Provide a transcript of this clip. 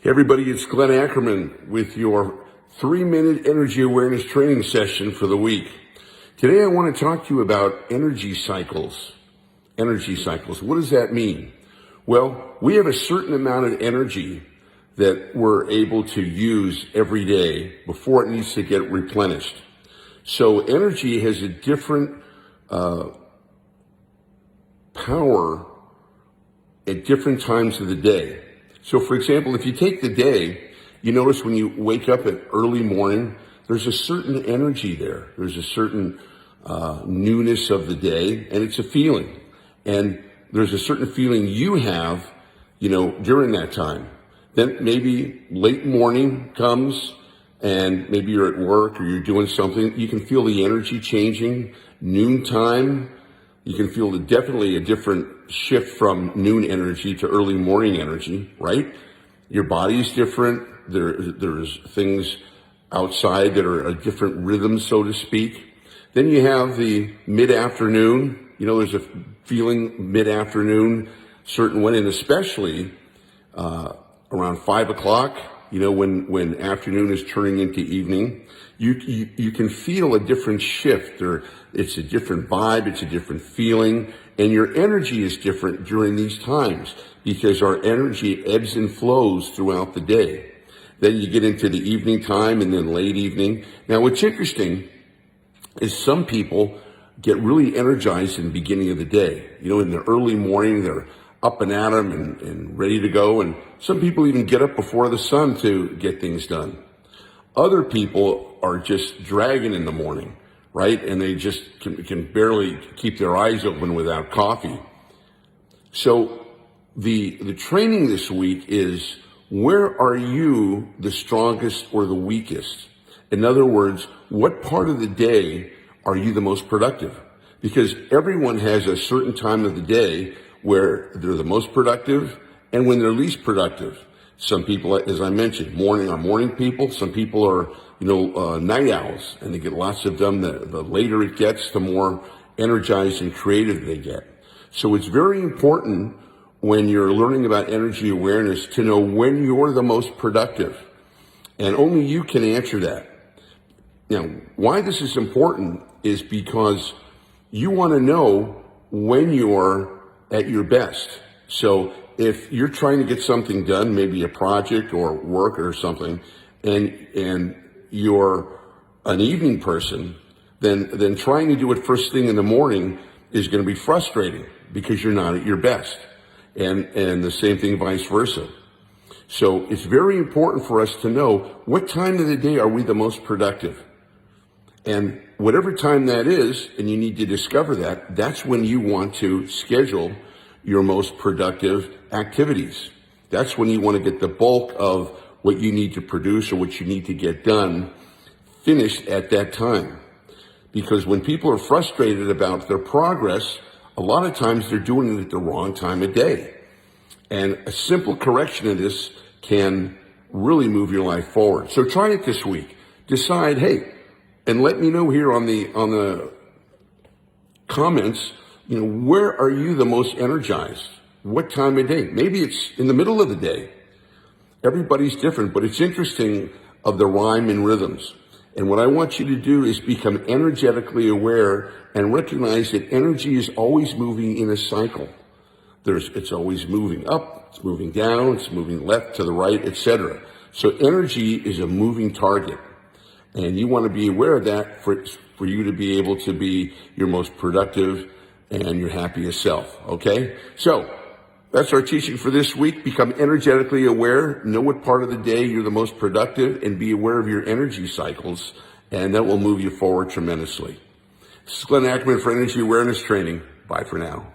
Hey everybody, it's Glenn Ackerman with your 3-minute energy awareness training session for the week. Today I want to talk to you about energy cycles. Energy cycles, what does that mean? Well, we have a certain amount of energy that we're able to use every day before it needs to get replenished. So energy has a different power at different times of the day. So for example, if you take the day, you notice when you wake up at early morning, there's a certain energy there. There's a certain newness of the day, and it's a feeling. And there's a certain feeling you have, during that time. Then maybe late morning comes, and maybe you're at work or you're doing something. You can feel the energy changing. Noontime, you can feel definitely a different shift from noon energy to early morning energy, right? Your body is different. There's things outside that are a different rhythm, so to speak. Then you have the mid-afternoon. There's a feeling mid-afternoon, certain way, and especially around 5 o'clock, when afternoon is turning into evening, you can feel a different shift, or it's a different vibe, it's a different feeling, and your energy is different during these times because our energy ebbs and flows throughout the day. Then you get into the evening time and then late evening. Now what's interesting is some people get really energized in the beginning of the day. In the early morning, they're up and at 'em and ready to go. And some people even get up before the sun to get things done. Other people are just dragging in the morning, right? And they just can barely keep their eyes open without coffee. So the training this week is, where are you the strongest or the weakest? In other words, what part of the day are you the most productive? Because everyone has a certain time of the day where they're the most productive and when they're least productive. Some people, as I mentioned, are morning people. Some people are, night owls, and they get lots of them. The later it gets, the more energized and creative they get. So it's very important when you're learning about energy awareness to know when you're the most productive. And only you can answer that. Now, why this is important is because you want to know when you're at your best. So if you're trying to get something done, maybe a project or work or something, and you're an evening person, then trying to do it first thing in the morning is going to be frustrating because you're not at your best. And the same thing vice versa. So it's very important for us to know what time of the day are we the most productive. And whatever time that is, and you need to discover that, that's when you want to schedule your most productive activities. That's when you want to get the bulk of what you need to produce or what you need to get done finished at that time. Because when people are frustrated about their progress, a lot of times they're doing it at the wrong time of day. And a simple correction of this can really move your life forward. So try it this week. Decide, hey, and let me know here on the comments, where are you the most energized? What time of day? Maybe it's in the middle of the day. Everybody's different, but it's interesting of the rhyme and rhythms. And what I want you to do is become energetically aware and recognize that energy is always moving in a cycle. It's always moving up, it's moving down, it's moving left to the right, etc. So energy is a moving target. And you want to be aware of that for you to be able to be your most productive and your happiest self, okay? So that's our teaching for this week. Become energetically aware, know what part of the day you're the most productive, and be aware of your energy cycles, and that will move you forward tremendously. This is Glenn Ackerman for Energy Awareness Training. Bye for now.